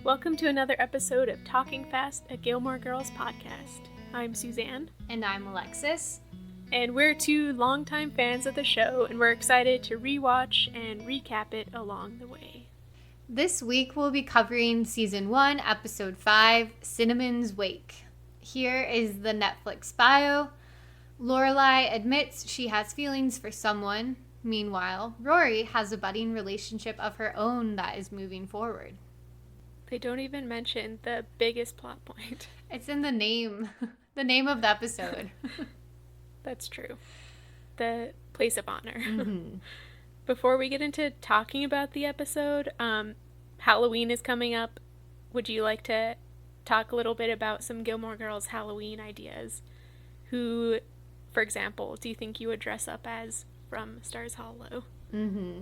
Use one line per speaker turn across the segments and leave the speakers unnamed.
Welcome to another episode of Talking Fast, a Gilmore Girls podcast. I'm Suzanne.
And I'm Alexis.
And we're two longtime fans of the show, and we're excited to rewatch and recap it along the way.
This week we'll be covering Season 1, Episode 5, Cinnamon's Wake. Here is the Netflix bio. Lorelai admits she has feelings for someone. Meanwhile, Rory has a budding relationship of her own that is moving forward.
They don't even mention the biggest plot point.
It's in the name. The name of the episode.
That's true. The place of honor.
Mm-hmm.
Before we get into talking about the episode, Halloween is coming up. Would you like to talk a little bit about some Gilmore Girls Halloween ideas? Who, for example, do you think you would dress up as from Stars Hollow?
Mm-hmm.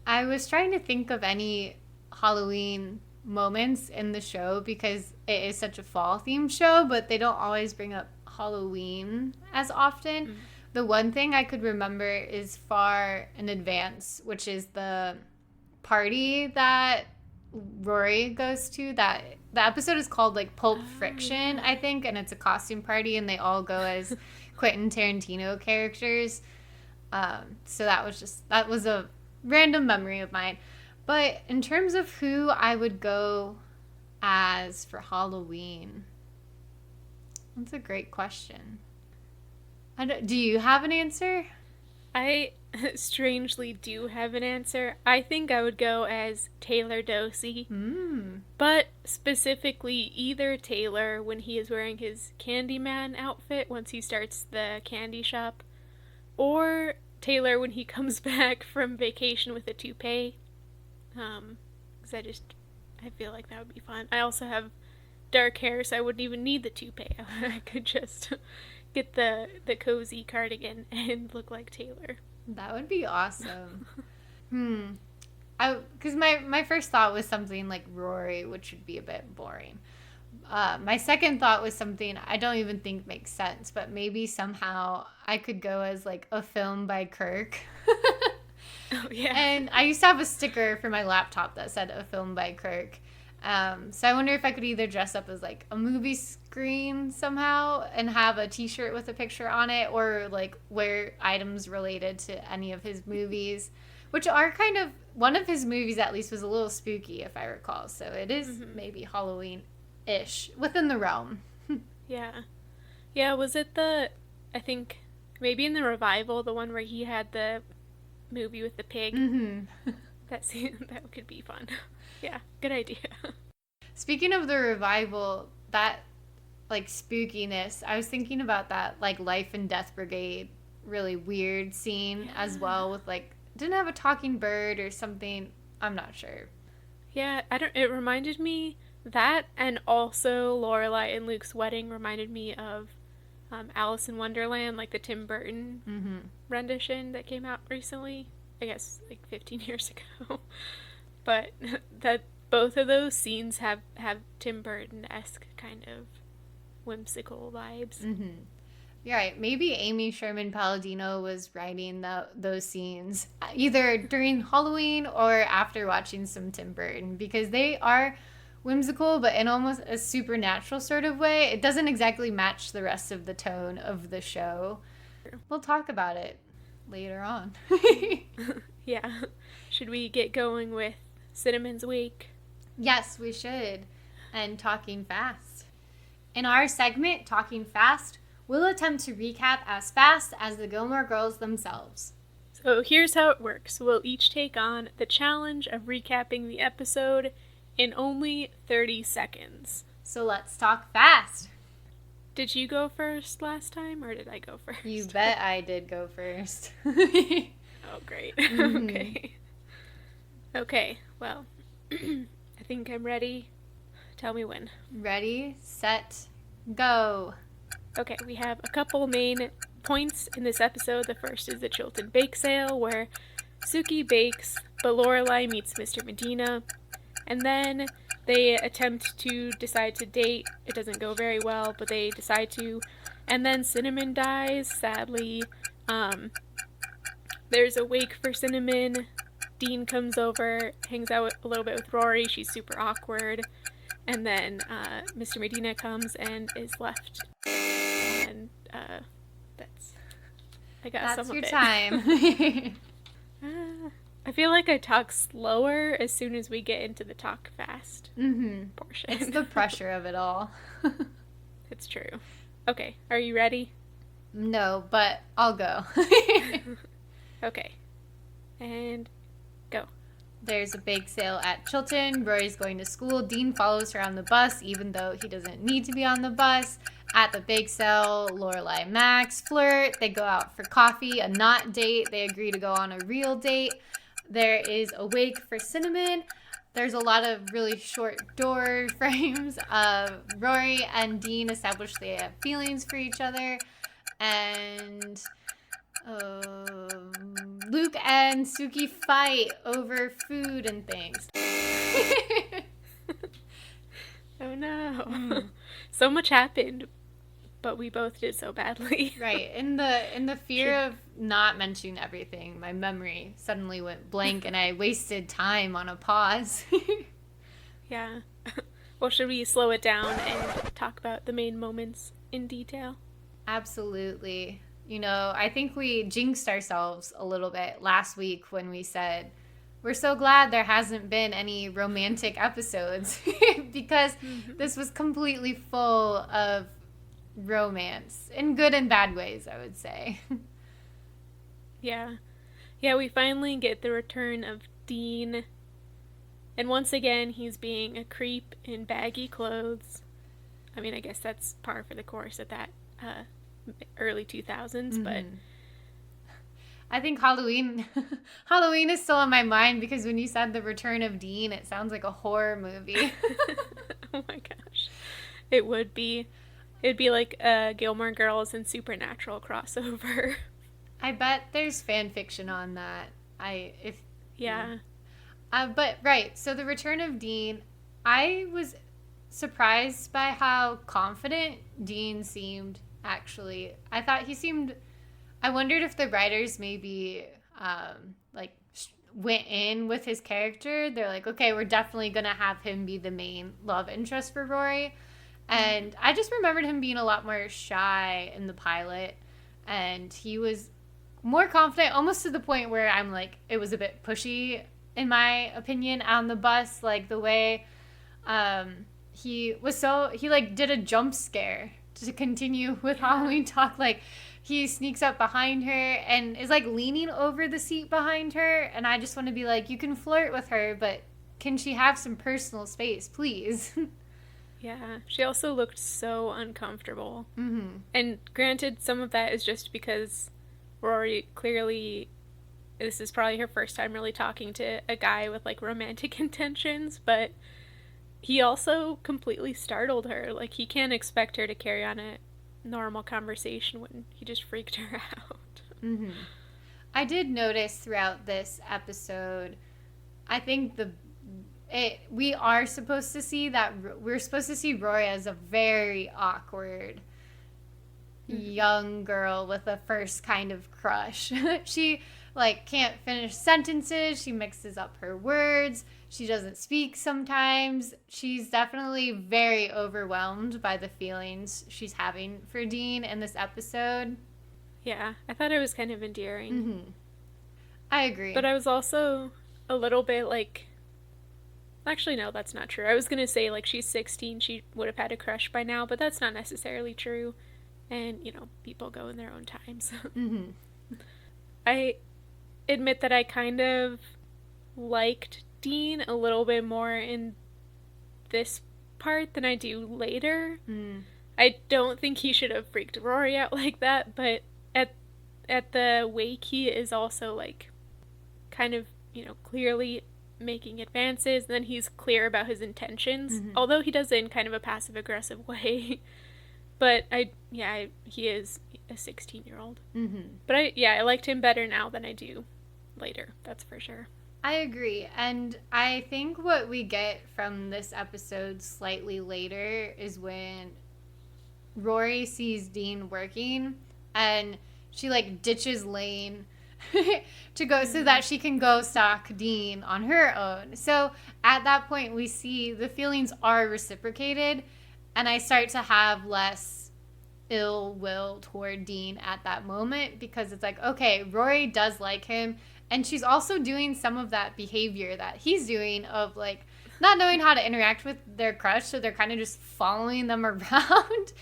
I was trying to think of any Halloween moments in the show because it is such a fall themed show, but they don't always bring up Halloween as often. Mm-hmm. The one thing I could remember is far in advance, which is the party that Rory goes to. That the episode is called like Pulp Friction, yeah. I think, and it's a costume party and they all go as Quentin Tarantino characters. So that was a random memory of mine. But in terms of who I would go as for Halloween, that's a great question. Do you have an answer?
I strangely do have an answer. I think I would go as Taylor Dosey. But specifically either Taylor when he is wearing his Candyman outfit once he starts the candy shop, or Taylor when he comes back from vacation with a toupee. Because I feel like that would be fun. I also have dark hair, so I wouldn't even need the toupee. I could just get the cozy cardigan and look like Taylor.
That would be awesome. Because my first thought was something like Rory, which would be a bit boring. My second thought was something I don't even think makes sense, but maybe somehow I could go as like a film by Kirk.
Oh, yeah.
And I used to have a sticker for my laptop that said a film by Kirk. So I wonder if I could either dress up as like a movie screen somehow and have a t-shirt with a picture on it, or like wear items related to any of his movies, which are kind of, one of his movies at least was a little spooky if I recall. So it is maybe Halloween-ish within the realm.
Yeah. Yeah, was it I think maybe in the revival, the one where he had the movie with the pig? That could be fun. Yeah, good idea.
Speaking of the revival, that like spookiness, I was thinking about that like Life and Death Brigade really weird scene as well, with like, didn't have a talking bird or something, I'm not sure.
Yeah, it reminded me, that and also Lorelai and Luke's wedding reminded me of Alice in Wonderland, like the Tim Burton rendition that came out recently, I guess like 15 years ago. But that both of those scenes have Tim Burton-esque kind of whimsical vibes.
You're right. Maybe Amy Sherman Palladino was writing those scenes either during Halloween or after watching some Tim Burton, because they are whimsical, but in almost a supernatural sort of way. It doesn't exactly match the rest of the tone of the show. We'll talk about it later on.
Yeah. Should we get going with Cinnamon's Wake?
Yes, we should. And Talking Fast. In our segment, Talking Fast, we'll attempt to recap as fast as the Gilmore Girls themselves.
So here's how it works. We'll each take on the challenge of recapping the episode in only 30 seconds.
So let's talk fast.
Did you go first last time, or did I go first?
You bet I did go first.
Oh, great. Okay, well, I think I'm ready. Tell me when.
Ready, set, go.
Okay, we have a couple main points in this episode. The first is the Chilton Bake Sale, where Suki bakes, but Lorelai meets Mr. Medina. And then they attempt to decide to date. It doesn't go very well, but they decide to. And then Cinnamon dies, sadly. There's a wake for Cinnamon. Dean comes over, hangs out a little bit with Rory. She's super awkward. And then Mr. Medina comes and is left. And that's some
your
of it.
Time.
I feel like I talk slower as soon as we get into the talk fast portion.
It's the pressure of it all.
It's true. Okay, are you ready?
No, but I'll go.
Okay. And go.
There's a bake sale at Chilton. Rory's going to school. Dean follows her on the bus, even though he doesn't need to be on the bus. At the bake sale, Lorelai and Max flirt. They go out for coffee, a not date. They agree to go on a real date. There is a wake for Cinnamon. There's a lot of really short door frames. Rory and Dean establish they have feelings for each other. And Luke and Suki fight over food and things.
Oh no. So much happened, but we both did so badly.
Right. In the fear of not mentioning everything, my memory suddenly went blank and I wasted time on a pause.
Yeah. Well, should we slow it down and talk about the main moments in detail?
Absolutely. You know, I think we jinxed ourselves a little bit last week when we said, we're so glad there hasn't been any romantic episodes because this was completely full of romance in good and bad ways, I would say.
Yeah. Yeah, we finally get the return of Dean. And once again, he's being a creep in baggy clothes. I mean, I guess that's par for the course at that early 2000s, but
I think Halloween is still on my mind because when you said the return of Dean, it sounds like a horror movie.
Oh my gosh. It would be. It'd be like a Gilmore Girls and Supernatural crossover.
I bet there's fan fiction on that.
Yeah.
But right, so the return of Dean, I was surprised by how confident Dean seemed, actually. I wondered if the writers maybe, went in with his character. They're like, okay, we're definitely going to have him be the main love interest for Rory. And I just remembered him being a lot more shy in the pilot. And he was more confident, almost to the point where I'm like, it was a bit pushy, in my opinion, on the bus. Like, the way he did a jump scare to continue with Halloween talk. Like, he sneaks up behind her and is, like, leaning over the seat behind her. And I just want to be like, you can flirt with her, but can she have some personal space, please?
Yeah, she also looked so uncomfortable.
Mm-hmm.
And granted, some of that is just because Rory clearly, this is probably her first time really talking to a guy with, like, romantic intentions, but he also completely startled her. Like, he can't expect her to carry on a normal conversation when he just freaked her out.
Mm-hmm. I did notice throughout this episode, I think we're supposed to see Rory as a very awkward young girl with a first kind of crush. She, like, can't finish sentences. She mixes up her words. She doesn't speak sometimes. She's definitely very overwhelmed by the feelings she's having for Dean in this episode.
Yeah, I thought it was kind of endearing.
Mm-hmm. I agree.
But I was also a little bit like, actually, no, that's not true. I was going to say, like, she's 16, she would have had a crush by now, but that's not necessarily true. And, you know, people go in their own times.
Mm-hmm.
I admit that I kind of liked Dean a little bit more in this part than I do later. I don't think he should have freaked Rory out like that, but at the wake, he is also, like, kind of, you know, clearly making advances, and then he's clear about his intentions, although he does it in kind of a passive-aggressive way. But he is a 16-year-old. But I liked him better now than I do later, that's for sure.
I agree, and I think what we get from this episode slightly later is when Rory sees Dean working, and she, like, ditches Lane to go so that she can go stalk Dean on her own. So at that point, we see the feelings are reciprocated, and I start to have less ill will toward Dean at that moment, because it's like, okay, Rory does like him, and she's also doing some of that behavior that he's doing of like not knowing how to interact with their crush, so they're kind of just following them around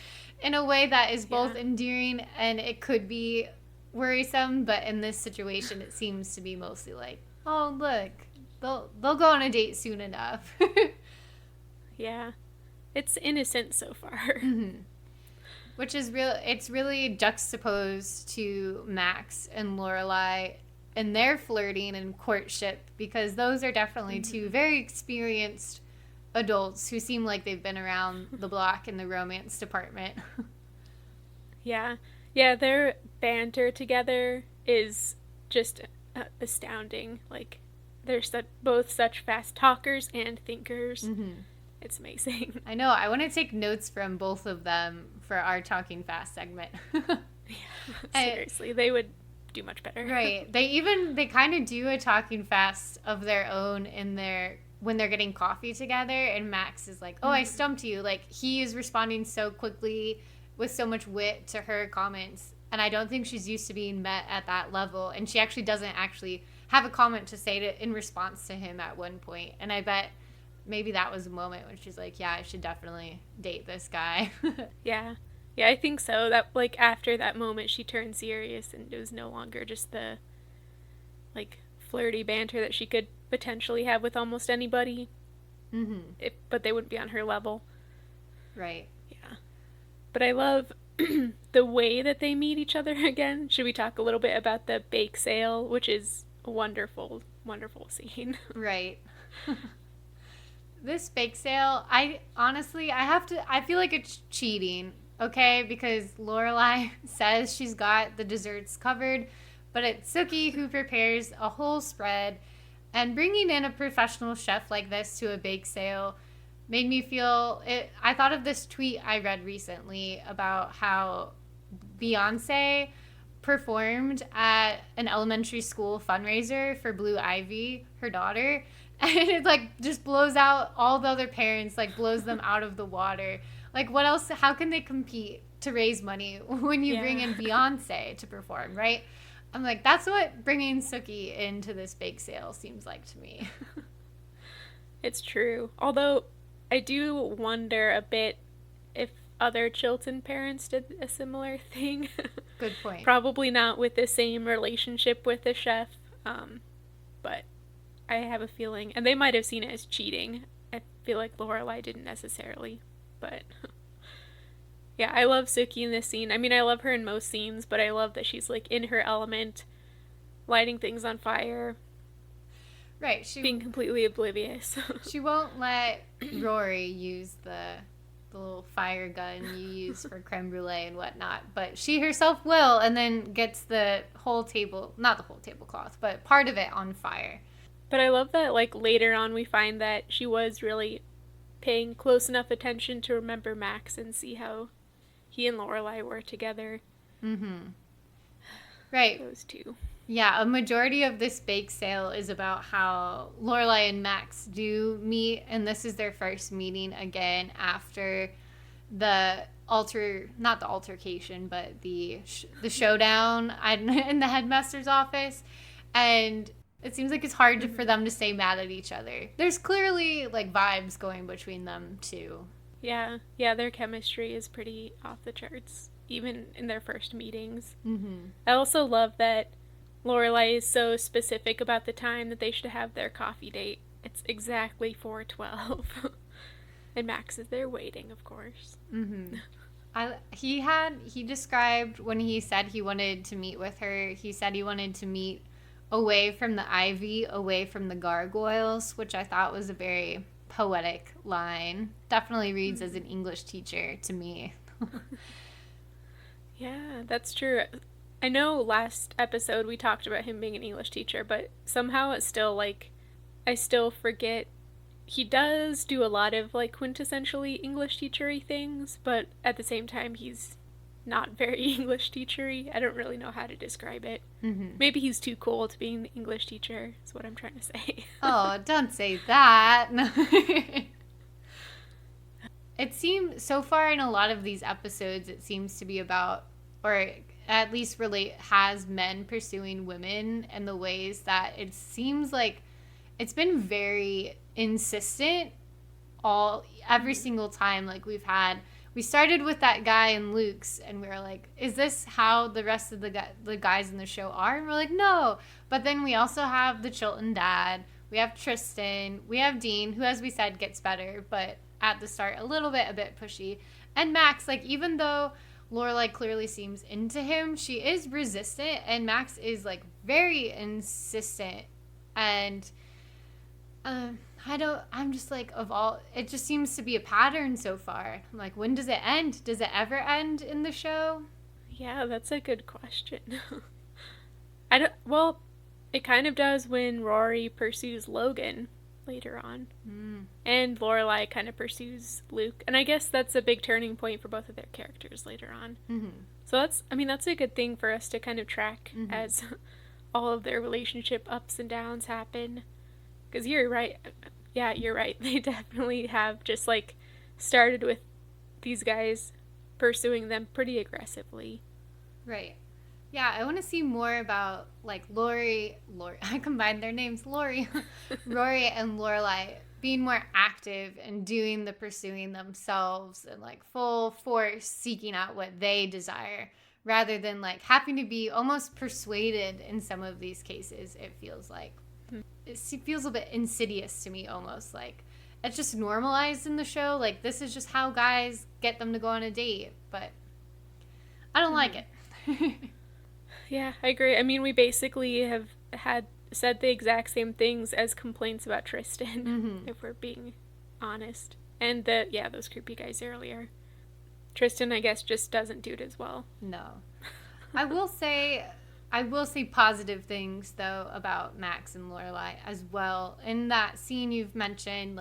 in a way that is both endearing and it could be worrisome, but in this situation it seems to be mostly like, oh look, they'll go on a date soon enough.
Yeah, it's innocent so far.
Mm-hmm. Which is it's really juxtaposed to Max and Lorelai and their flirting and courtship, because those are definitely two very experienced adults who seem like they've been around the block in the romance department.
Yeah, their banter together is just astounding. Like, they're both such fast talkers and thinkers. Mm-hmm. It's amazing.
I know. I want to take notes from both of them for our Talking Fast segment.
Seriously, they would do much better.
Right. They kind of do a Talking Fast of their own when they're getting coffee together, and Max is like, oh, I stumped you. Like, he is responding so quickly with so much wit to her comments, and I don't think she's used to being met at that level, and she actually doesn't have a comment to say in response to him at one point, and I bet maybe that was a moment when she's like, yeah, I should definitely date this guy.
Yeah, I think so. That, like, after that moment, she turned serious, and it was no longer just the, like, flirty banter that she could potentially have with almost anybody. Mm-hmm. But they wouldn't be on her level.
Right.
Yeah. But I love the way that they meet each other again. Should we talk a little bit about the bake sale, which is a wonderful, wonderful scene?
Right. This bake sale, I feel like it's cheating, okay? Because Lorelai says she's got the desserts covered, but it's Sookie who prepares a whole spread, and bringing in a professional chef like this to a bake sale made me feel it. I thought of this tweet I read recently about how Beyonce performed at an elementary school fundraiser for Blue Ivy, her daughter, and it like just blows out all the other parents, like blows them out of the water. Like, what else? How can they compete to raise money when you bring in Beyonce to perform, right? I'm like, that's what bringing Sookie into this bake sale seems like to me.
It's true. Although I do wonder a bit if other Chilton parents did a similar thing.
Good point.
Probably not with the same relationship with the chef, but I have a feeling, and they might have seen it as cheating. I feel like Lorelai didn't necessarily, but yeah, I love Sookie in this scene. I mean, I love her in most scenes, but I love that she's like in her element, lighting things on fire.
Right,
being completely oblivious.
She won't let Rory use the little fire gun you use for creme brulee and whatnot, but she herself will, and then gets the whole table, not the whole tablecloth, but part of it on fire.
But I love that, like, later on we find that she was really paying close enough attention to remember Max and see how he and Lorelai were together.
Mm-hmm. Right.
Those two.
Yeah, a majority of this bake sale is about how Lorelai and Max do meet, and this is their first meeting again after not the altercation, but the showdown in the headmaster's office, and it seems like it's hard for them to stay mad at each other. There's clearly, like, vibes going between them, too.
Yeah, their chemistry is pretty off the charts, even in their first meetings. Mm-hmm. I also love that Lorelai is so specific about the time that they should have their coffee date. It's exactly 4:12. And Max is there waiting, of course.
Mm-hmm. He described when he said he wanted to meet with her, he said he wanted to meet away from the ivy, away from the gargoyles, which I thought was a very poetic line. Definitely reads as an English teacher to me.
Yeah, that's true. I know last episode we talked about him being an English teacher, but somehow it's still, like, I still forget. He does do a lot of, like, quintessentially English teacher-y things, but at the same time he's not very English teachery. I don't really know how to describe it.
Mm-hmm.
Maybe he's too cool to be an English teacher, is what I'm trying to say.
Oh, don't say that. No. It seems, so far in a lot of these episodes, it seems to be about, or at least has men pursuing women and the ways that it seems like it's been very insistent every single time. Like we started with that guy in Luke's, and we were like, is this how the rest of the guys in the show are? And we're like, no. But then we also have the Chilton dad. We have Tristan. We have Dean, who, as we said, gets better, but at the start a bit pushy. And Max, like, even though Lorelai clearly seems into him, she is resistant, and Max is like very insistent. And I'm just like, it just seems to be a pattern so far. I'm like, when does it end? Does it ever end in the show?
Yeah, that's a good question. Well, it kind of does when Rory pursues Logan later on. And Lorelai kind of pursues Luke. And I guess that's a big turning point for both of their characters later on. So that's a good thing for us to kind of track as all of their relationship ups and downs happen. Because you're right. Yeah, you're right. They definitely have just like started with these guys pursuing them pretty aggressively.
Right. Yeah, I want to see more about like Lori, I combined their names, Rory and Lorelai being more active and doing the pursuing themselves and like full force seeking out what they desire, rather than like having to be almost persuaded in some of these cases. It feels like it feels a bit insidious to me, almost like it's just normalized in the show. Like, this is just how guys get them to go on a date, but I don't like it.
Yeah, I agree. I mean, we basically have said the exact same things as complaints about Tristan, if we're being honest. And those creepy guys earlier. Tristan, I guess, just doesn't do it as well.
No. I will say positive things, though, about Max and Lorelai as well. In that scene you've mentioned,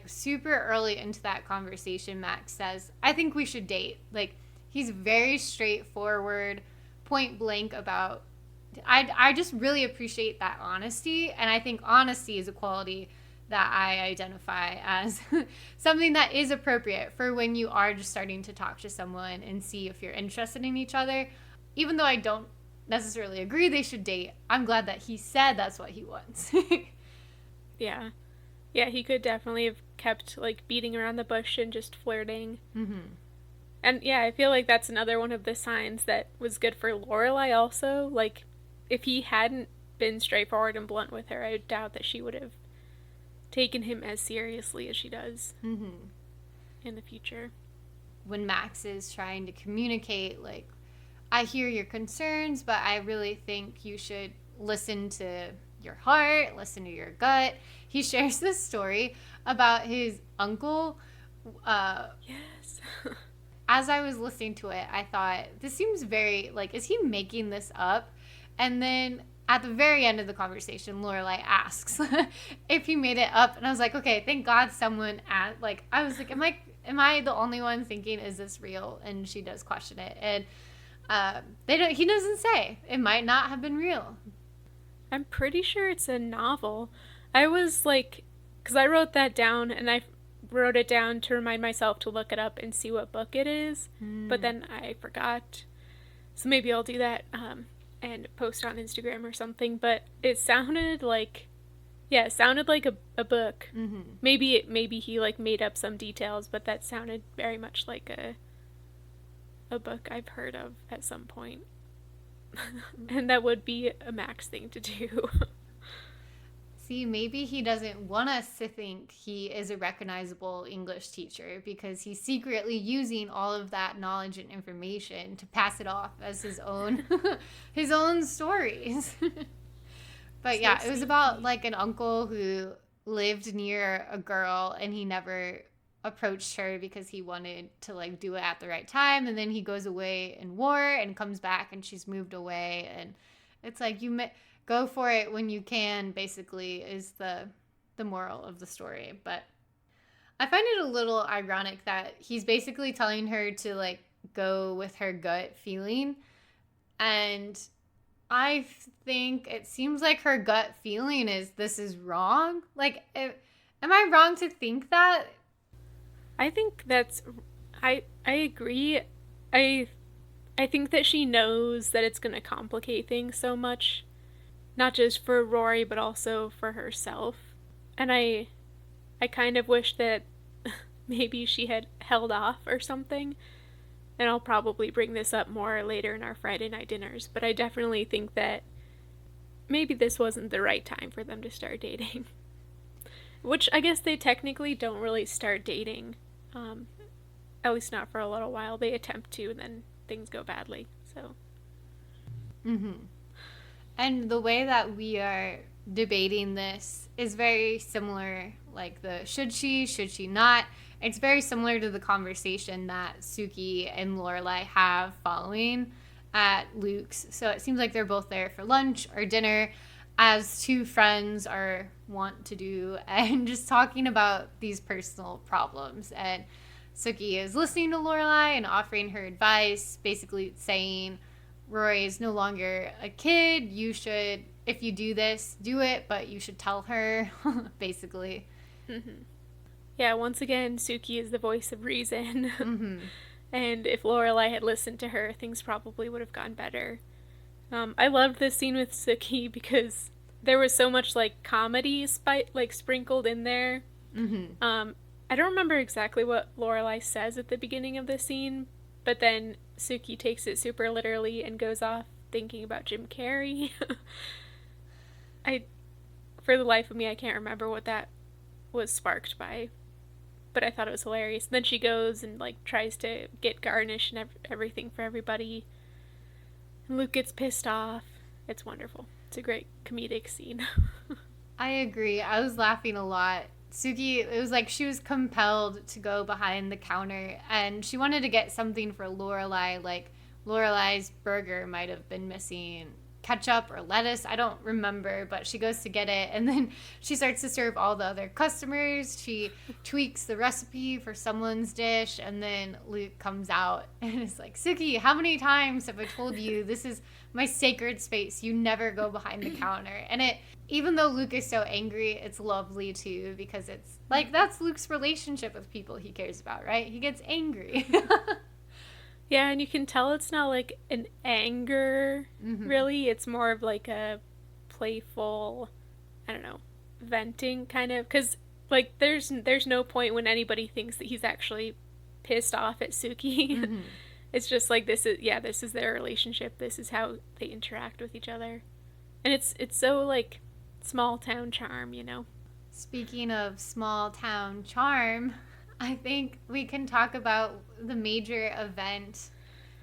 super early into that conversation, Max says, I think we should date. Like, he's very straightforward, point blank about... I just really appreciate that honesty, and I think honesty is a quality that I identify as something that is appropriate for when you are just starting to talk to someone and see if you're interested in each other. Even though I don't necessarily agree they should date, I'm glad that he said that's what he wants.
Yeah. Yeah, he could definitely have kept, like, beating around the bush and just flirting. And, yeah, I feel like that's another one of the signs that was good for Lorelai also. Like, if he hadn't been straightforward and blunt with her, I doubt that she would have taken him as seriously as she does in the future.
When Max is trying to communicate, like, I hear your concerns, but I really think you should listen to your heart, listen to your gut. He shares this story about his uncle.
Yes.
As I was listening to it, I thought, this seems very, like, is he making this up? And then at the very end of the conversation, Lorelai asks if he made it up. And I was like, okay, thank God someone I was like, am I the only one thinking, is this real? And she does question it. And he doesn't say. It might not have been real.
I'm pretty sure it's a novel. I was like, because I wrote that down, and I wrote it down to remind myself to look it up and see what book it is, but then I forgot. So maybe I'll do that and post on Instagram or something. But it sounded like, a book. Maybe he like made up some details, but that sounded very much like a book I've heard of at some point. And that would be a Max thing to do.
See, maybe he doesn't want us to think he is a recognizable English teacher because he's secretly using all of that knowledge and information to pass it off as his own his own stories. But so yeah, it was about like an uncle who lived near a girl and he never approached her because he wanted to like do it at the right time, and then he goes away in war and comes back and she's moved away, and it's like go for it when you can, basically, is the moral of the story. But I find it a little ironic that he's basically telling her to like go with her gut feeling. And I think it seems like her gut feeling is this is wrong. Like, am I wrong to think that?
I think that's I agree. I think that she knows that it's going to complicate things so much, not just for Rory but also for herself. And I kind of wish that maybe she had held off or something. And I'll probably bring this up more later in our Friday night dinners, but I definitely think that maybe this wasn't the right time for them to start dating. Which I guess they technically don't really start dating. At least not for a little while. They attempt to, and then things go badly. So.
Mm-hmm. And the way that we are debating this is very similar. Like the should she not? It's very similar to the conversation that Suki and Lorelai have following at Luke's. So it seems like they're both there for lunch or dinner, as two friends are wont to do, and just talking about these personal problems. And Suki is listening to Lorelai and offering her advice, basically saying, Rory is no longer a kid. You should, if you do this, do it, but you should tell her, basically.
Mm-hmm. Yeah, once again, Suki is the voice of reason. Mm-hmm. And if Lorelai had listened to her, things probably would have gone better. I loved this scene with Suki because there was so much, like, comedy sprinkled in there. Mm-hmm. I don't remember exactly what Lorelai says at the beginning of the scene, but then Suki takes it super literally and goes off thinking about Jim Carrey. For the life of me, I can't remember what that was sparked by, but I thought it was hilarious. Then she goes and, like, tries to get garnish and everything for everybody. And Luke gets pissed off. It's wonderful. It's a great comedic scene.
I agree. I was laughing a lot. Suki, it was like she was compelled to go behind the counter, and she wanted to get something for Lorelai. Like, Lorelai's burger might have been missing ketchup or lettuce. I don't remember, but she goes to get it, and then she starts to serve all the other customers. She tweaks the recipe for someone's dish, and then Luke comes out and is like, Suki, how many times have I told you this is my sacred space? You never go behind the counter. And even though Luke is so angry, it's lovely too, because it's like, that's Luke's relationship with people he cares about, right? He gets angry.
Yeah, and you can tell it's not like an anger, really. It's more of like a playful, I don't know, venting kind of. Because, like, there's no point when anybody thinks that he's actually pissed off at Suki. Mm-hmm. It's just like, this is their relationship. This is how they interact with each other. And it's so, like, small town charm, you know?
Speaking of small town charm, I think we can talk about the major event,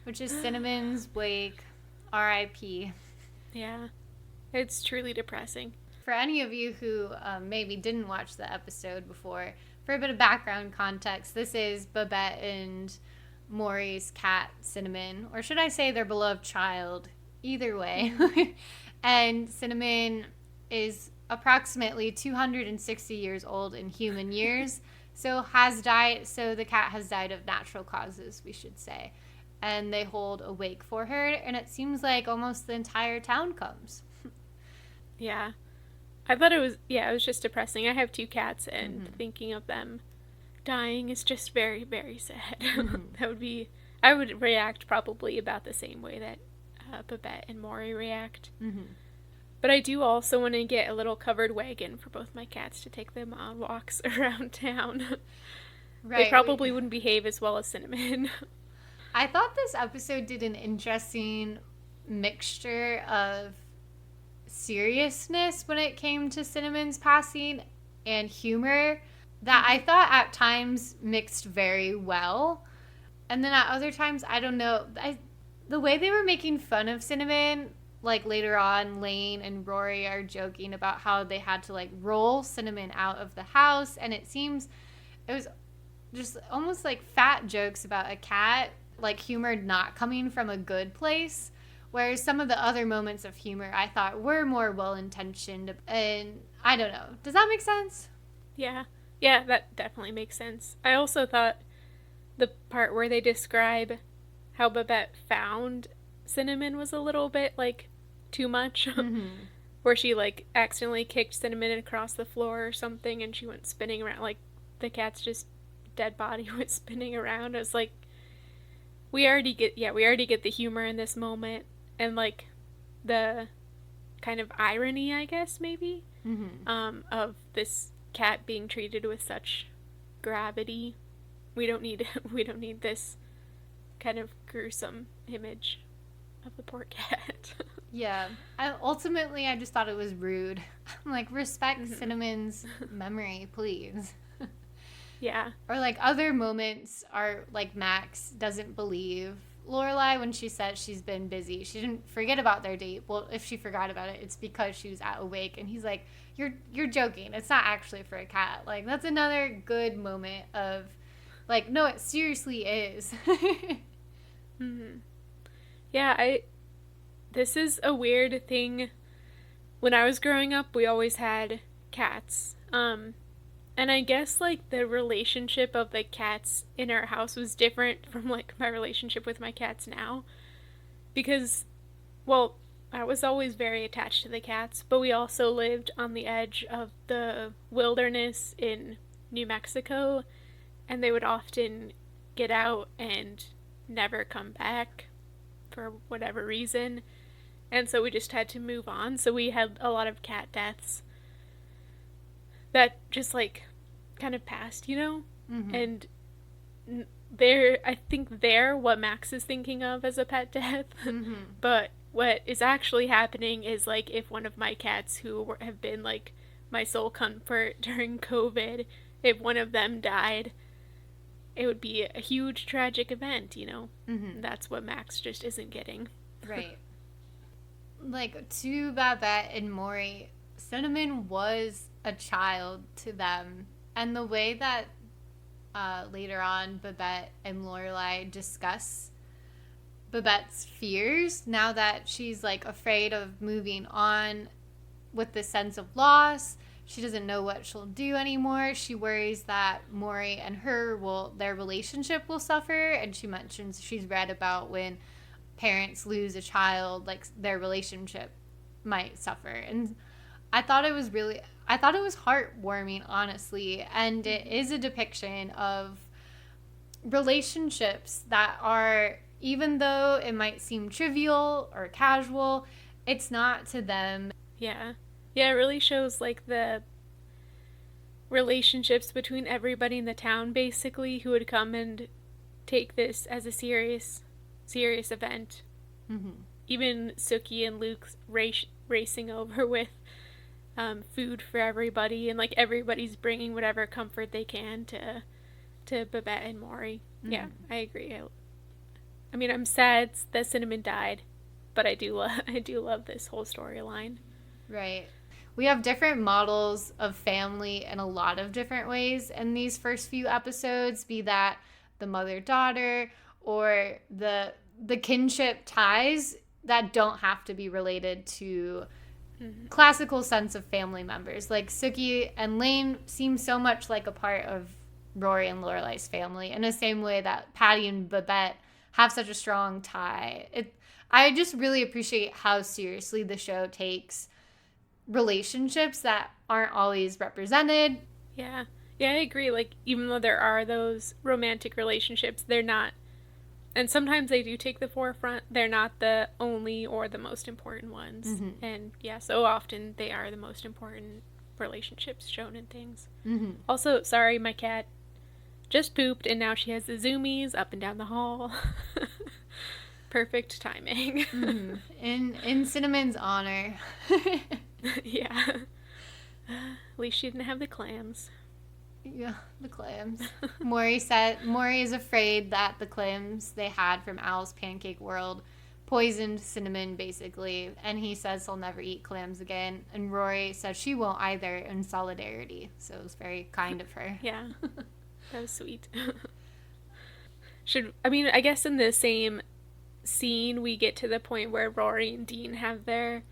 which is Cinnamon's wake, R.I.P.
Yeah, it's truly depressing.
For any of you who maybe didn't watch the episode before, for a bit of background context, this is Babette and Maury's cat, Cinnamon, or should I say their beloved child, either way. And Cinnamon is approximately 260 years old in human years. So the cat has died of natural causes, we should say. And they hold a wake for her, and it seems like almost the entire town comes.
Yeah. I thought it was just depressing. I have 2 cats, and thinking of them dying is just very, very sad. Mm-hmm. I would react probably about the same way that Babette and Maury react. Mm-hmm. But I do also want to get a little covered wagon for both my cats to take them on walks around town. Right. They probably wouldn't behave as well as Cinnamon.
I thought this episode did an interesting mixture of seriousness when it came to Cinnamon's passing and humor that I thought at times mixed very well. And then at other times, I don't know. The way they were making fun of Cinnamon, like later on, Lane and Rory are joking about how they had to like roll Cinnamon out of the house. And it was just almost like fat jokes about a cat, like humor not coming from a good place. Whereas some of the other moments of humor I thought were more well-intentioned. And I don't know. Does that make sense?
Yeah. Yeah, that definitely makes sense. I also thought the part where they describe how Babette found Cinnamon was a little bit, like, too much.
Mm-hmm.
Where she, like, accidentally kicked Cinnamon across the floor or something, and she went spinning around, like, the cat's just dead body went spinning around. It was like, we already get the humor in this moment, and, like, the kind of irony, I guess, maybe, of this cat being treated with such gravity. We don't need this kind of gruesome image of the poor cat.
Yeah. Ultimately, I just thought it was rude. I'm like, respect Cinnamon's memory, please.
Yeah.
Or, like, other moments are, like, Max doesn't believe Lorelai when she says she's been busy. She didn't forget about their date. Well, if she forgot about it, it's because she was at a wake. And he's like, you're joking. It's not actually for a cat. Like, that's another good moment of, like, no, it seriously is.
Yeah, this is a weird thing. When I was growing up, we always had cats. And I guess, like, the relationship of the cats in our house was different from, like, my relationship with my cats now. Because, well, I was always very attached to the cats, but we also lived on the edge of the wilderness in New Mexico, and they would often get out and never come back for whatever reason. And so we just had to move on. So we had a lot of cat deaths that just, like, kind of passed, you know? And I think they're what Max is thinking of as a pet death. But what is actually happening is, like, if one of my cats who have been, like, my sole comfort during COVID, if one of them died, it would be a huge tragic event, you know? That's what Max just isn't getting.
Right. Like, to Babette and Maury, Cinnamon was a child to them. And the way that later on Babette and Lorelai discuss Babette's fears, now that she's, like, afraid of moving on with the sense of loss, she doesn't know what she'll do anymore. She worries that Maury and their relationship will suffer. And she mentions she's read about when parents lose a child, like, their relationship might suffer. And I thought it was heartwarming, honestly. And it is a depiction of relationships that are, even though it might seem trivial or casual, it's not to them.
Yeah. Yeah, it really shows, like, the relationships between everybody in the town, basically, who would come and take this as a serious event. Even Sookie and Luke racing over with food for everybody, and, like, everybody's bringing whatever comfort they can to Babette and Maury. Yeah, I agree. I mean, I'm sad that Cinnamon died, but I do love this whole storyline.
Right. We have different models of family in a lot of different ways in these first few episodes, be that the mother-daughter or the kinship ties that don't have to be related to classical sense of family members. Like, Sookie and Lane seem so much like a part of Rory and Lorelai's family, in the same way that Patty and Babette have such a strong tie. I just really appreciate how seriously the show takes relationships that aren't always represented.
Yeah, I agree. Like, even though there are those romantic relationships, they're not, and sometimes they do take the forefront, they're not the only or the most important ones. And yeah, so often they are the most important relationships shown in things. Also, sorry, my cat just pooped and now she has the zoomies up and down the hall. Perfect timing.
In Cinnamon's honor.
Yeah. At least she didn't have the clams.
Yeah, the clams. Maury is afraid that the clams they had from Al's Pancake World poisoned Cinnamon, basically, and he says he'll never eat clams again, and Rory says she won't either, in solidarity. So it was very kind of her.
Yeah, that was sweet. I guess in the same scene we get to the point where Rory and Dean have their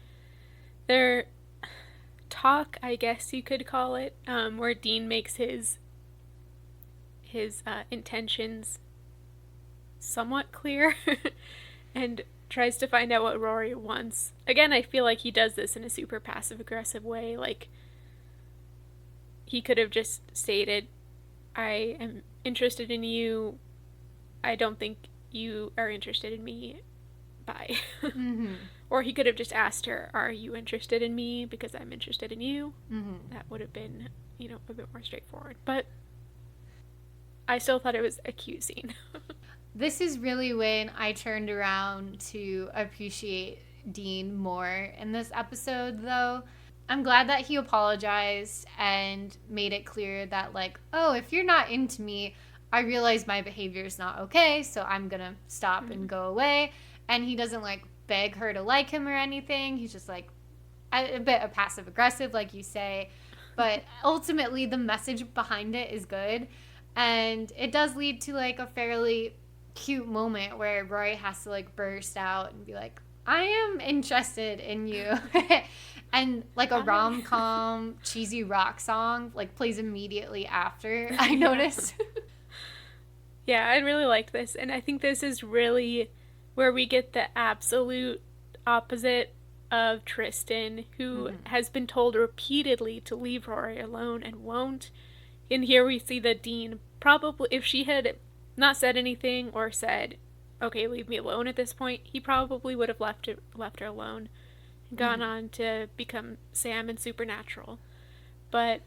talk, I guess you could call it, where Dean makes his intentions somewhat clear and tries to find out what Rory wants. Again, I feel like he does this in a super passive-aggressive way. Like, he could have just stated, I am interested in you. I don't think you are interested in me. Bye. Mm-hmm. Or he could have just asked her, are you interested in me? Because I'm interested in you. Mm-hmm. That would have been, a bit more straightforward. But I still thought it was a cute scene.
This is really when I turned around to appreciate Dean more in this episode, though. I'm glad that he apologized and made it clear that, like, oh, if you're not into me, I realize my behavior is not okay, so I'm gonna stop and go away. And he doesn't, like, beg her to like him or anything. He's just, like, a bit of passive-aggressive, like you say. But ultimately, the message behind it is good. And it does lead to, like, a fairly cute moment where Rory has to, like, burst out and be like, I am interested in you. And, like, a rom-com cheesy rock song, like, plays immediately after, I noticed.
Yeah, I really like this. And I think this is really where we get the absolute opposite of Tristan, who has been told repeatedly to leave Rory alone and won't. And here we see that Dean probably, if she had not said anything or said, okay, leave me alone at this point, he probably would have left her alone and gone on to become Sam in Supernatural. But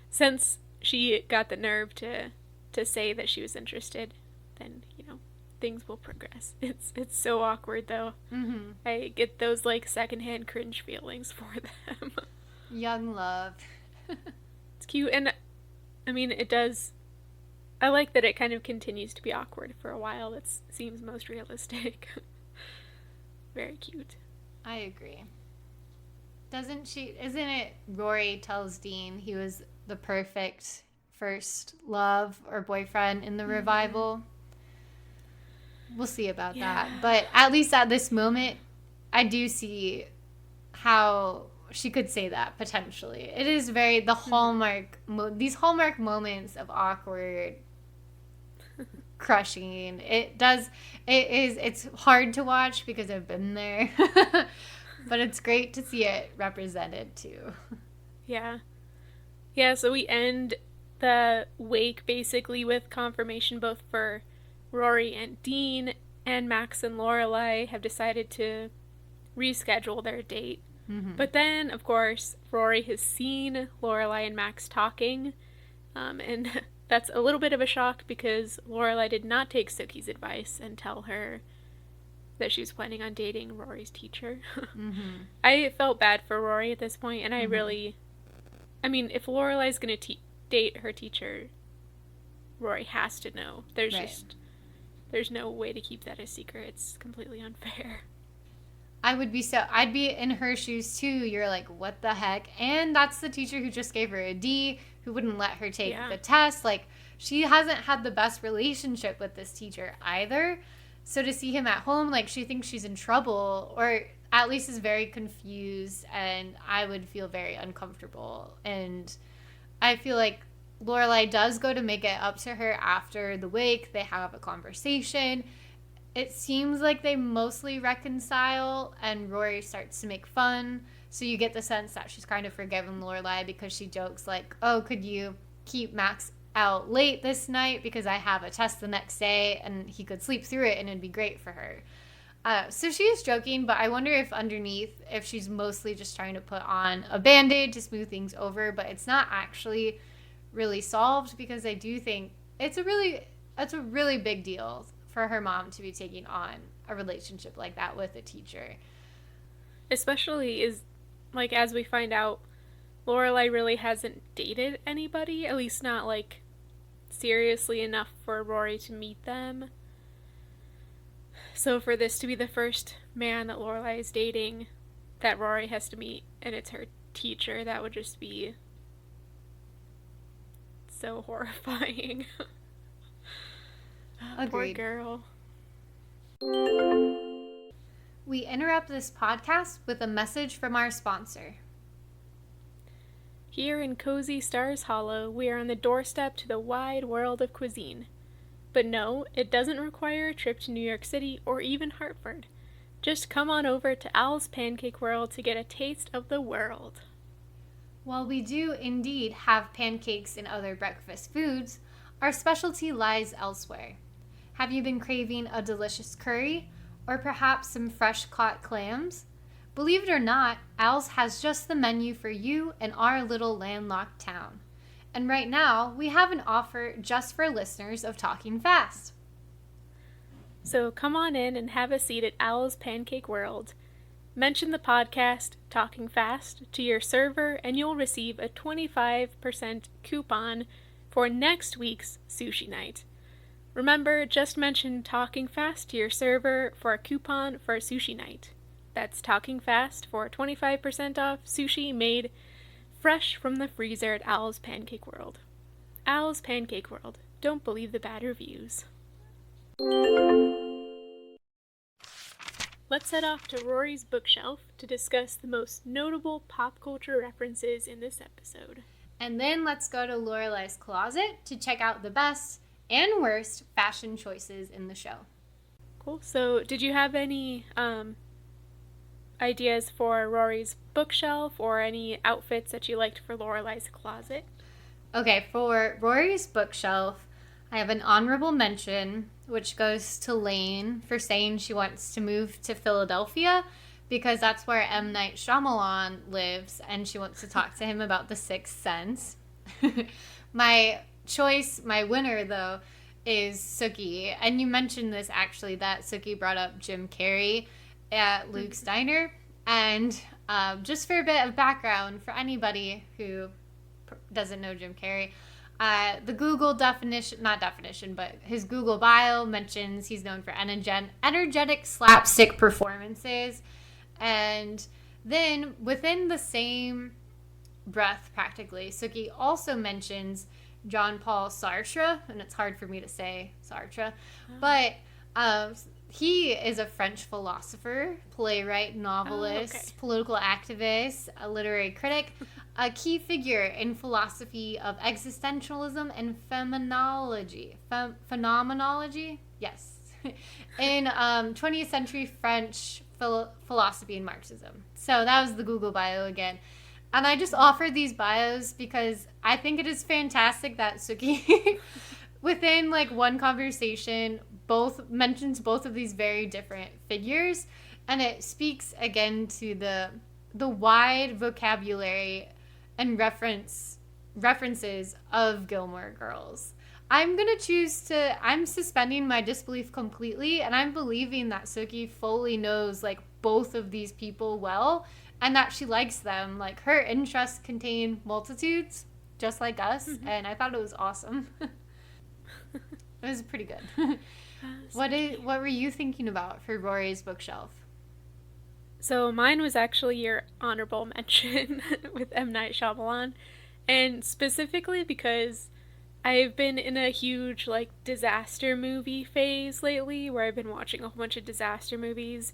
since she got the nerve to say that she was interested, then, things will progress. It's so awkward, though. Mm-hmm. I get those, like, secondhand cringe feelings for them.
Young love.
It's cute, and, I mean, it does... I like that it kind of continues to be awkward for a while. It seems most realistic. Very cute.
I agree. Isn't it Rory tells Dean he was the perfect first love or boyfriend in the revival? We'll see about that. But at least at this moment, I do see how she could say that, potentially. It is very, the hallmark, these hallmark moments of awkward crushing. It's hard to watch because I've been there. But it's great to see it represented, too.
Yeah. Yeah, so we end the wake basically with confirmation both for Rory and Dean, and Max and Lorelai have decided to reschedule their date. Mm-hmm. But then, of course, Rory has seen Lorelai and Max talking, and that's a little bit of a shock because Lorelai did not take Sookie's advice and tell her that she was planning on dating Rory's teacher. Mm-hmm. I felt bad for Rory at this point, and I mean, if Lorelai's going to date her teacher, Rory has to know. There's no way to keep that a secret. It's completely unfair.
I'd be in her shoes too. You're like, what the heck? And that's the teacher who just gave her a D, who wouldn't let her take the test. Like, she hasn't had the best relationship with this teacher either. So to see him at home, like, she thinks she's in trouble, or at least is very confused, and I would feel very uncomfortable. And I feel like Lorelai does go to make it up to her after the wake. They have a conversation. It seems like they mostly reconcile, and Rory starts to make fun. So you get the sense that she's kind of forgiven Lorelai because she jokes like, oh, could you keep Max out late this night because I have a test the next day and he could sleep through it and it'd be great for her. So she is joking, but I wonder if underneath, if she's mostly just trying to put on a Band-Aid to smooth things over, but it's not actually really solved, because I do think it's a really big deal for her mom to be taking on a relationship like that with a teacher.
Especially as we find out, Lorelai really hasn't dated anybody, at least not, like, seriously enough for Rory to meet them. So for this to be the first man that Lorelai is dating that Rory has to meet, and it's her teacher, that would just be so horrifying. Poor girl.
We interrupt this podcast with a message from our sponsor.
Here in cozy Stars Hollow, we are on the doorstep to the wide world of cuisine. But no, it doesn't require a trip to New York City or even Hartford. Just come on over to Al's Pancake World to get a taste of the world.
While we do indeed have pancakes and other breakfast foods, our specialty lies elsewhere. Have you been craving a delicious curry? Or perhaps some fresh caught clams? Believe it or not, Al's has just the menu for you in our little landlocked town. And right now, we have an offer just for listeners of Talking Fast.
So come on in and have a seat at Al's Pancake World. Mention the podcast, Talking Fast, to your server and you'll receive a 25% coupon for next week's sushi night. Remember, just mention Talking Fast to your server for a coupon for a sushi night. That's Talking Fast for 25% off sushi made fresh from the freezer at Al's Pancake World. Al's Pancake World. Don't believe the bad reviews. Let's head off to Rory's bookshelf to discuss the most notable pop culture references in this episode.
And then let's go to Lorelai's closet to check out the best and worst fashion choices in the show.
Cool. So, did you have any ideas for Rory's bookshelf or any outfits that you liked for Lorelai's closet?
Okay, for Rory's bookshelf, I have an honorable mention, which goes to Lane for saying she wants to move to Philadelphia because that's where M. Night Shyamalan lives, and she wants to talk to him about The Sixth Sense. My winner, though, is Sookie. And you mentioned this, actually, that Sookie brought up Jim Carrey at Luke's Diner. And just for a bit of background for anybody who doesn't know Jim Carrey, the Google but his Google bio mentions he's known for energetic slapstick performances. And then within the same breath, practically, Sookie also mentions Jean-Paul Sartre, and it's hard for me to say Sartre, but he is a French philosopher, playwright, novelist, political activist, a literary critic, a key figure in philosophy of existentialism and phenomenology. Phenomenology? Yes. In 20th century French philosophy and Marxism. So that was the Google bio again. And I just offered these bios because I think it is fantastic that Sookie, within like one conversation, mentions both of these very different figures. And it speaks again to the wide vocabulary and references of Gilmore Girls. I'm suspending my disbelief completely, and I'm believing that Sookie fully knows like both of these people well, and that she likes them. Like, her interests contain multitudes, just like us, and I thought it was awesome. It was pretty good. What were you thinking about for Rory's bookshelf?
So mine was actually your honorable mention with M. Night Shyamalan, and specifically because I've been in a huge, like, disaster movie phase lately, where I've been watching a whole bunch of disaster movies.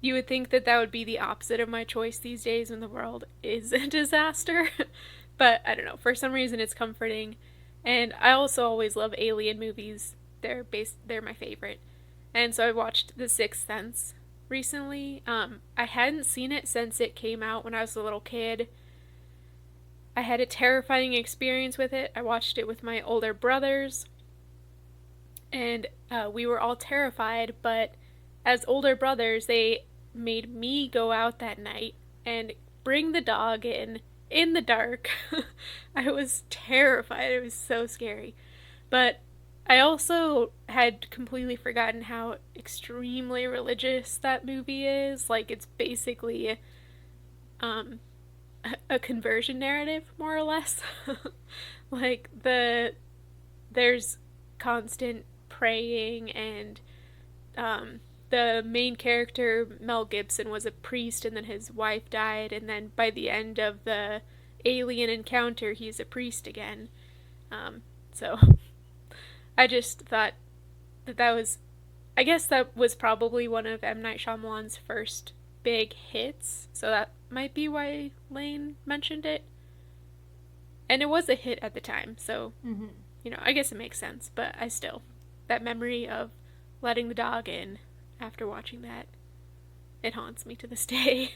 You would think that would be the opposite of my choice these days when the world is a disaster, but I don't know, for some reason it's comforting. And I also always love alien movies. They're my favorite. And so I watched The Sixth Sense recently. I hadn't seen it since it came out when I was a little kid. I had a terrifying experience with it. I watched it with my older brothers, and we were all terrified, but as older brothers, they made me go out that night and bring the dog in the dark. I was terrified. It was so scary. But I also had completely forgotten how extremely religious that movie is. Like, it's basically a conversion narrative, more or less. Like, there's constant praying, and the main character, Mel Gibson, was a priest, and then his wife died, and then by the end of the alien encounter, he's a priest again. So I just thought that was, I guess that was probably one of M. Night Shyamalan's first big hits, so that might be why Lane mentioned it. And it was a hit at the time, so, I guess it makes sense, but I still that memory of letting the dog in after watching that. It haunts me to this day.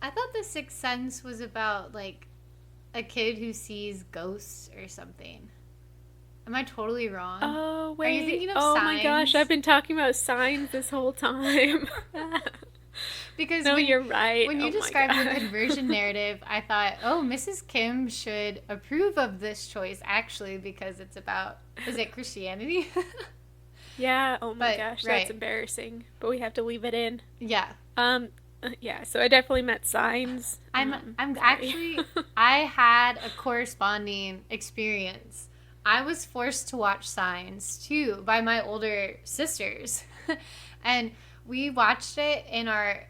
I thought The Sixth Sense was about, like, a kid who sees ghosts or something. Am I totally wrong?
Oh, wait.
Are you thinking of
Signs?
My
gosh, I've been talking about Signs this whole time.
Because
you're right.
When you described the conversion narrative, I thought, Mrs. Kim should approve of this choice, actually, because it's about, is it Christianity?
Yeah, oh my gosh, that's embarrassing. But we have to leave it in.
Yeah.
Yeah, so I definitely met Signs.
I'm actually, I had a corresponding experience. I was forced to watch Signs, too, by my older sisters. And we watched it in our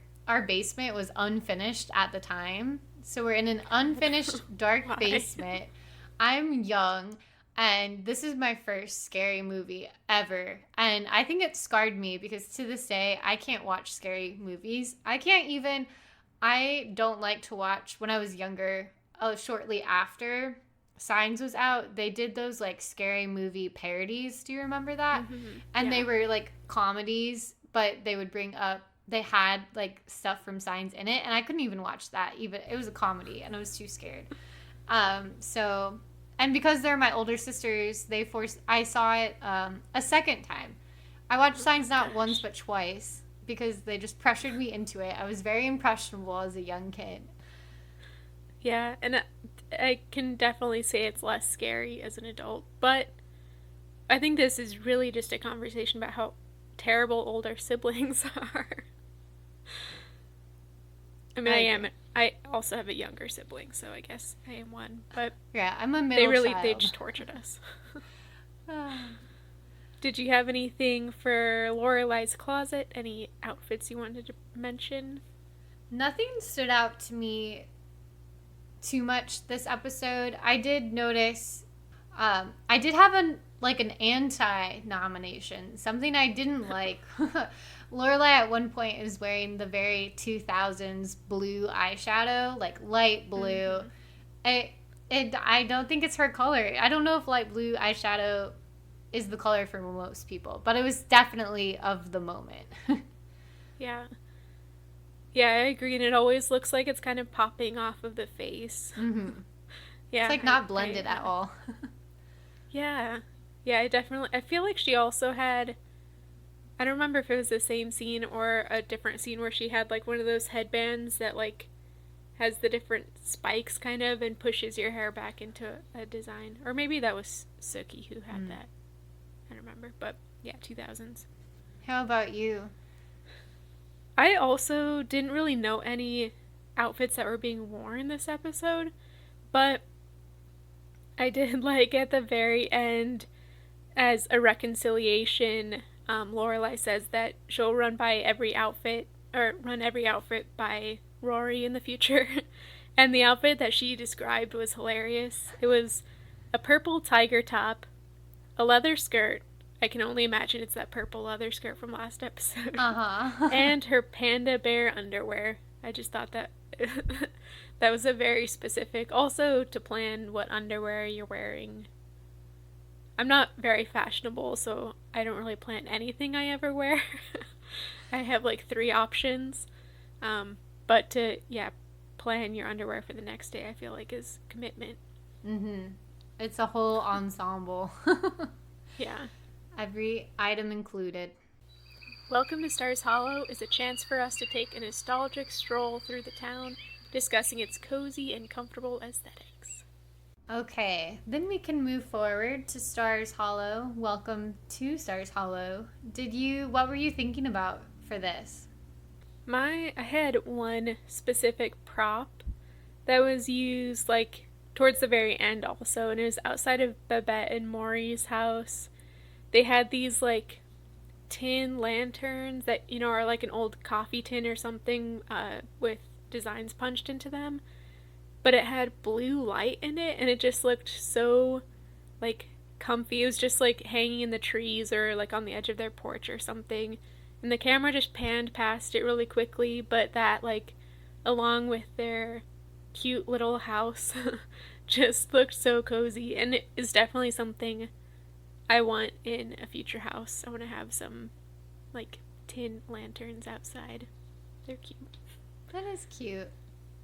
basement. Was unfinished at the time. So we're in an unfinished dark basement. I'm young. And this is my first scary movie ever. And I think it scarred me because to this day, I can't watch scary movies. I don't like to watch, when I was younger, shortly after Signs was out, they did those like scary movie parodies. Do you remember that? Mm-hmm. And they were like comedies, but they would bring up, they had like stuff from Signs in it. And I couldn't even watch that. It was a comedy and I was too scared. And because they're my older sisters, I saw it a second time. I watched Signs not once but twice because they just pressured me into it. I was very impressionable as a young kid.
Yeah, and I can definitely say it's less scary as an adult, but I think this is really just a conversation about how terrible older siblings are. I mean, I also have a younger sibling, so I guess I am one. But
yeah, I'm a middle child.
They just tortured us. Did you have anything for Lorelai's closet? Any outfits you wanted to mention?
Nothing stood out to me too much this episode. I did notice, I did have an anti-nomination, something I didn't like. Lorelai at one point is wearing the very 2000s blue eyeshadow, like light blue. Mm-hmm. I don't think it's her color. I don't know if light blue eyeshadow is the color for most people, but it was definitely of the moment.
Yeah. Yeah, I agree, and it always looks like it's kind of popping off of the face.
Mm-hmm. Yeah, it's like not blended at all.
Yeah. Yeah, I feel like she also had, I don't remember if it was the same scene or a different scene where she had like one of those headbands that like has the different spikes kind of and pushes your hair back into a design. Or maybe that was Sookie who had that. I don't remember, but yeah, 2000s.
How about you?
I also didn't really know any outfits that were being worn this episode, but I did like at the very end as a reconciliation, Lorelai says that she'll run every outfit by Rory in the future. And the outfit that she described was hilarious. It was a purple tiger top, a leather skirt. I can only imagine it's that purple leather skirt from last episode.
Uh-huh.
And her panda bear underwear. I just thought that that was a very specific. Also, to plan what underwear you're wearing. I'm not very fashionable, so I don't really plan anything I ever wear. I have like 3 options. But to, plan your underwear for the next day, I feel like is commitment.
Mm-hmm. It's a whole ensemble.
Yeah.
Every item included.
Welcome to Stars Hollow is a chance for us to take a nostalgic stroll through the town, discussing its cozy and comfortable aesthetics.
Okay, then we can move forward to Stars Hollow. Welcome to Stars Hollow. What were you thinking about for this?
I had one specific prop that was used like towards the very end also, and it was outside of Babette and Maury's house. They had these like tin lanterns that, are like an old coffee tin or something with designs punched into them. But it had blue light in it, and it just looked so, like, comfy. It was just, like, hanging in the trees or, like, on the edge of their porch or something. And the camera just panned past it really quickly, but that, like, along with their cute little house, just looked so cozy, and it is definitely something I want in a future house. I want to have some, like, tin lanterns outside. They're cute.
That is cute.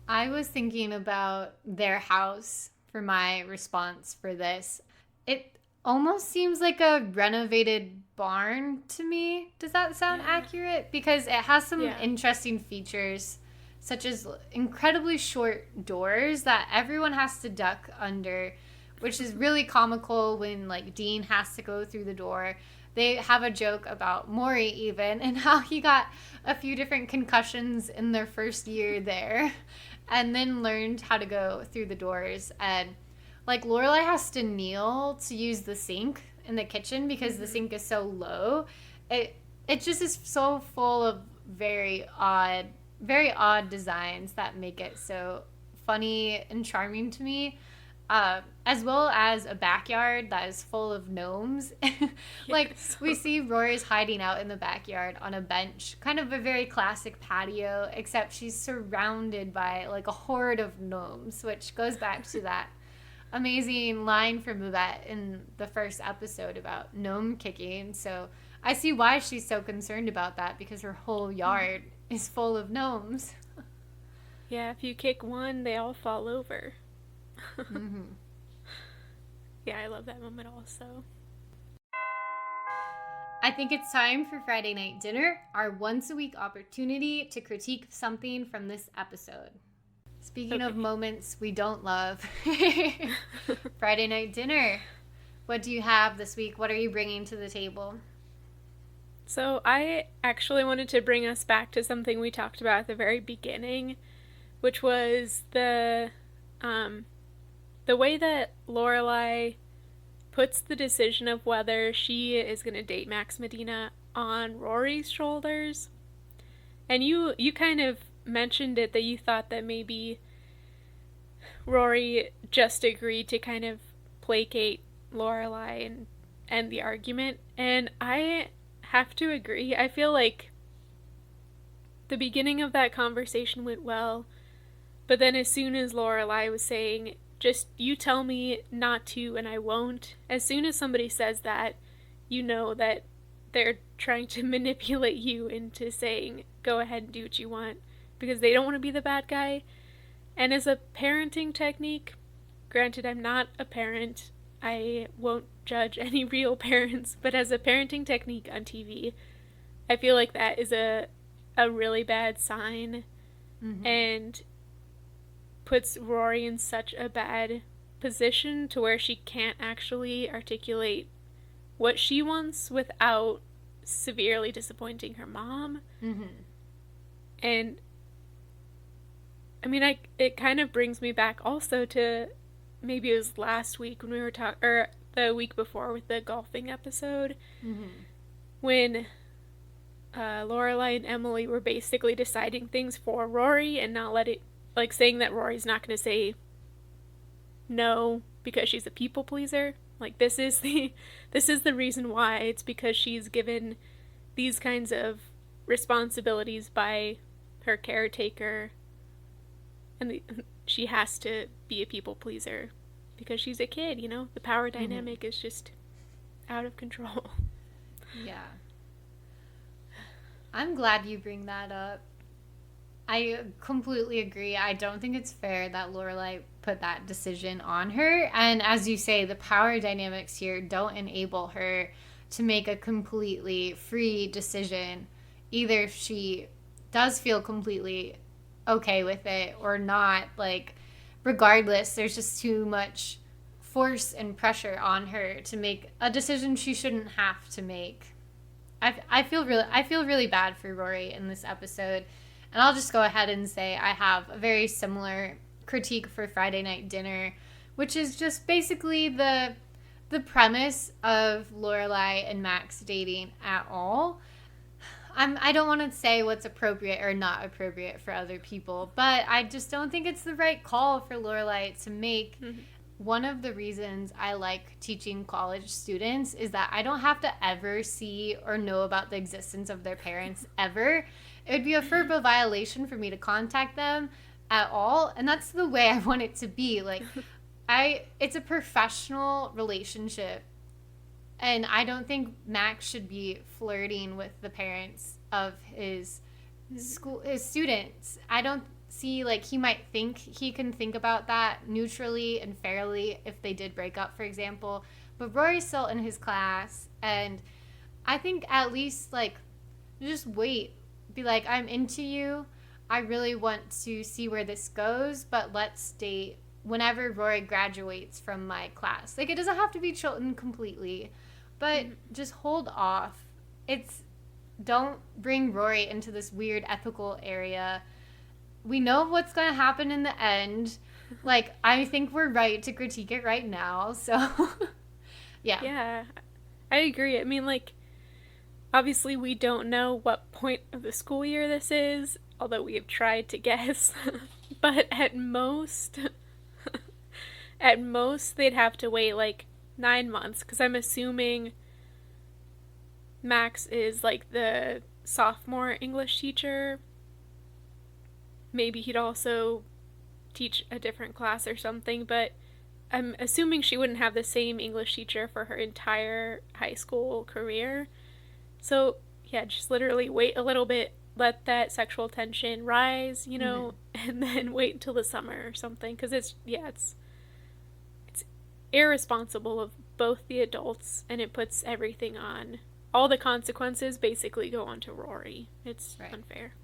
I was thinking about their house for my response for this. It almost seems like a renovated barn to me. Does that sound accurate? Because it has some interesting features, such as incredibly short doors that everyone has to duck under, which is really comical when, like, Dean has to go through the door. They have a joke about Maury even and how he got a few different concussions in their first year there and then learned how to go through the doors. And, like, Lorelai has to kneel to use the sink in the kitchen because the sink is so low. It just is so full of very odd designs that make it so funny and charming to me. As well as a backyard that is full of gnomes. Like, we see Rory's hiding out in the backyard on a bench, kind of a very classic patio, except she's surrounded by, like, a horde of gnomes, which goes back to that amazing line from Yvette in the first episode about gnome kicking. So I see why she's so concerned about that, because her whole yard is full of gnomes.
Yeah, if you kick one, they all fall over. Mm-hmm. Yeah, I love that moment also.
I think it's time for Friday Night Dinner, our once-a-week opportunity to critique something from this episode. Speaking of moments we don't love, Friday Night Dinner. What do you have this week? What are you bringing to the table?
So I actually wanted to bring us back to something we talked about at the very beginning, which was the way that Lorelai puts the decision of whether she is going to date Max Medina on Rory's shoulders. And you kind of mentioned it, that you thought that maybe Rory just agreed to kind of placate Lorelai and end the argument. And I have to agree. I feel like the beginning of that conversation went well, but then as soon as Lorelai was saying, just you tell me not to and I won't, as soon as somebody says that, you know that they're trying to manipulate you into saying, go ahead and do what you want, because they don't want to be the bad guy. And as a parenting technique, granted I'm not a parent, I won't judge any real parents, but as a parenting technique on TV, I feel like that is a really bad sign, and puts Rory in such a bad position to where she can't actually articulate what she wants without severely disappointing her mom. And I mean, it kind of brings me back also to, maybe it was last week when we were talking, or the week before with the golfing episode, when Lorelai and Emily were basically deciding things for Rory and not like saying that Rory's not going to say no because she's a people pleaser. Like, this is the reason why. It's because she's given these kinds of responsibilities by her caretaker, and she has to be a people pleaser because she's a kid, you know? The power dynamic is just out of control.
Yeah. I'm glad you bring that up. I completely agree. I don't think it's fair that Lorelai put that decision on her. And as you say, the power dynamics here don't enable her to make a completely free decision. Either if she does feel completely okay with it or not. Like, regardless, there's just too much force and pressure on her to make a decision she shouldn't have to make. I feel really bad for Rory in this episode. And I'll just go ahead and say I have a very similar critique for Friday Night Dinner, which is just basically the premise of Lorelai and Max dating at all. I don't want to say what's appropriate or not appropriate for other people, but I just don't think it's the right call for Lorelai to make. One of the reasons I like teaching college students is that I don't have to ever see or know about the existence of their parents ever. It would be a FERPA violation for me to contact them at all, and that's the way I want it to be. Like, It's a professional relationship, and I don't think Max should be flirting with the parents of his students. I don't see, like, he might think he can think about that neutrally and fairly if they did break up, for example. But Rory's still in his class, and I think at least, like, just wait. Be like, I'm into you. I really want to see where this goes, but let's date whenever Rory graduates from my class. Like, it doesn't have to be Chilton completely, but just hold off. Don't bring Rory into this weird ethical area. We know what's going to happen in the end. Like, I think we're right to critique it right now. So, yeah.
Yeah, I agree. I mean, like, obviously we don't know what point of the school year this is, although we have tried to guess. But at most they'd have to wait, like, 9 months, because I'm assuming Max is, like, the sophomore English teacher. Maybe he'd also teach a different class or something, but I'm assuming she wouldn't have the same English teacher for her entire high school career. So, yeah, just literally wait a little bit, let that sexual tension rise, you know, and then wait until the summer or something, because it's irresponsible of both the adults, and it puts everything on. All the consequences basically go on to Rory. It's unfair.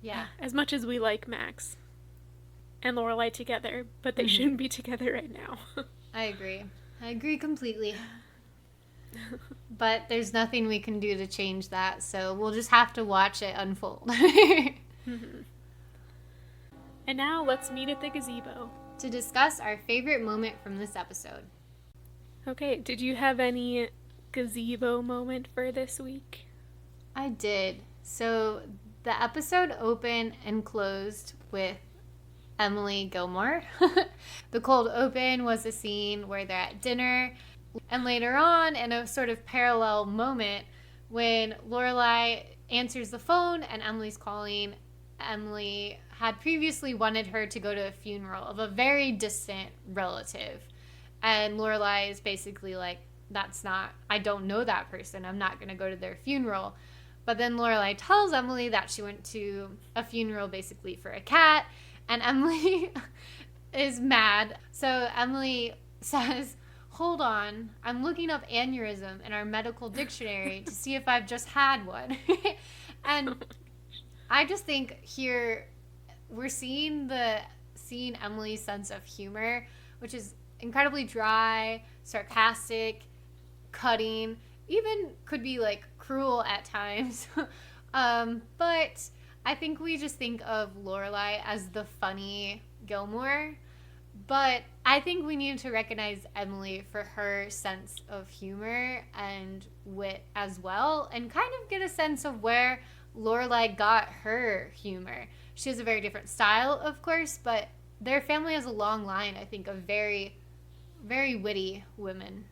Yeah.
As much as we like Max and Lorelai together, but they shouldn't be together right now.
I agree completely. But there's nothing we can do to change that, so we'll just have to watch it unfold.
And now let's meet at the gazebo
to discuss our favorite moment from this episode.
Okay, did you have any gazebo moment for this week?
I did. So the episode opened and closed with Emily Gilmore. The cold open was a scene where they're at dinner, and later on, in a sort of parallel moment, when Lorelai answers the phone and Emily's calling, Emily had previously wanted her to go to a funeral of a very distant relative. And Lorelai is basically like, I don't know that person. I'm not going to go to their funeral. But then Lorelai tells Emily that she went to a funeral basically for a cat. And Emily is mad. So Emily says, hold on, I'm looking up aneurysm in our medical dictionary to see if I've just had one. And I just think here we're seeing Emily's sense of humor, which is incredibly dry, sarcastic, cutting, even could be like cruel at times. But I think we just think of Lorelai as the funny Gilmore. But I think we need to recognize Emily for her sense of humor and wit as well, and kind of get a sense of where Lorelai got her humor. She has a very different style, of course, but their family has a long line, I think, of very, very witty women.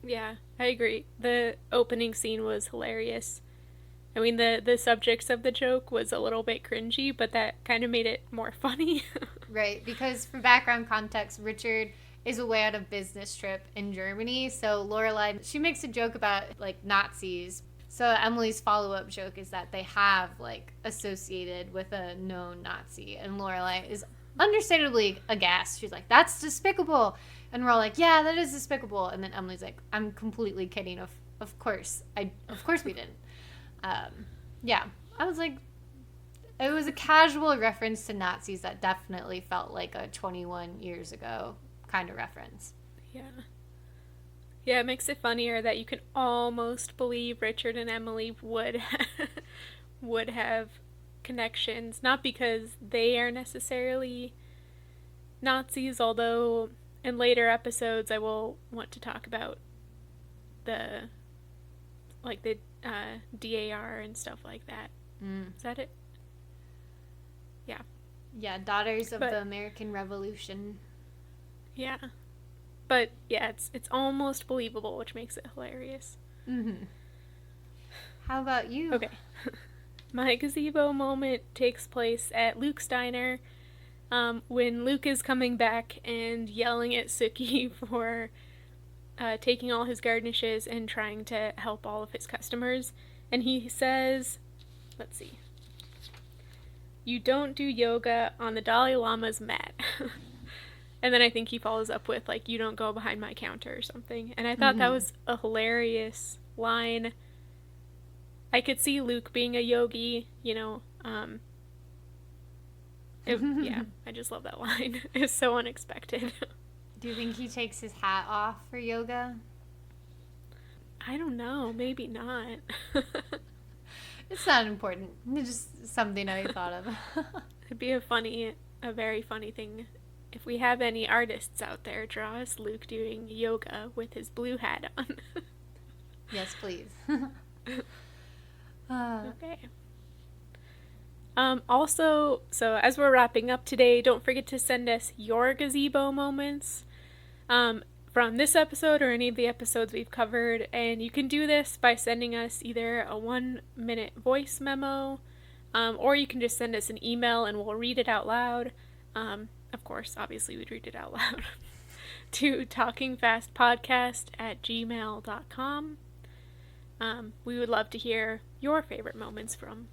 Yeah, I agree. The opening scene was hilarious. I mean, the subjects of the joke was a little bit cringy, but that kind of made it more funny.
Right, because for background context, Richard is away on a business trip in Germany, so Lorelai, she makes a joke about, like, Nazis. So Emily's follow-up joke is that they have, like, associated with a known Nazi, and Lorelai is understandably aghast. She's like, that's despicable. And we're all like, yeah, that is despicable. And then Emily's like, I'm completely kidding. Of course we didn't. Yeah, I was like, it was a casual reference to Nazis that definitely felt like a 21 years ago kind of reference.
Yeah. Yeah, it makes it funnier that you can almost believe Richard and Emily would have connections, not because they are necessarily Nazis, although in later episodes I will want to talk about the DAR and stuff like that. Is that it? Yeah.
Yeah, Daughters of the American Revolution.
Yeah. But yeah, it's almost believable, which makes it hilarious.
Mm-hmm. How about you?
Okay. My gazebo moment takes place at Luke's diner. when Luke is coming back and yelling at Suki for taking all his garnishes and trying to help all of his customers. And he says, let's see, "You don't do yoga on the Dalai Lama's mat." And then I think he follows up with, like, "You don't go behind my counter," or something. And I thought that was a hilarious line. I could see Luke being a yogi, you know. Yeah, I just love that line. It's so unexpected.
Do you think he takes his hat off for yoga?
I don't know. Maybe not.
It's not important. It's just something I thought of.
It'd be a very funny thing. If we have any artists out there, draw us Luke doing yoga with his blue hat on.
Yes, please.
Okay. Also, so as we're wrapping up today, don't forget to send us your gazebo moments from this episode or any of the episodes we've covered. And you can do this by sending us either a 1-minute voice memo, or you can just send us an email and we'll read it out loud. Of course, obviously we'd read it out loud. To talkingfastpodcast@gmail.com. We would love to hear your favorite moments from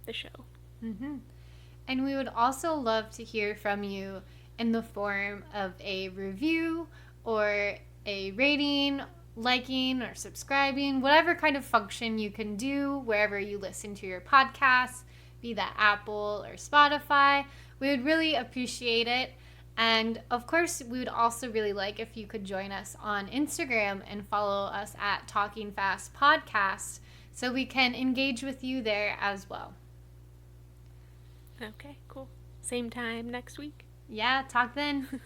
the show.
And we would also love to hear from you in the form of a review or a rating, liking, or subscribing, whatever kind of function you can do wherever you listen to your podcasts, be that Apple or Spotify. We would really appreciate it. And of course, we would also really like if you could join us on Instagram and follow us at Talking Fast Podcast so we can engage with you there as well.
Okay, cool. Same time next week?
Yeah, talk then.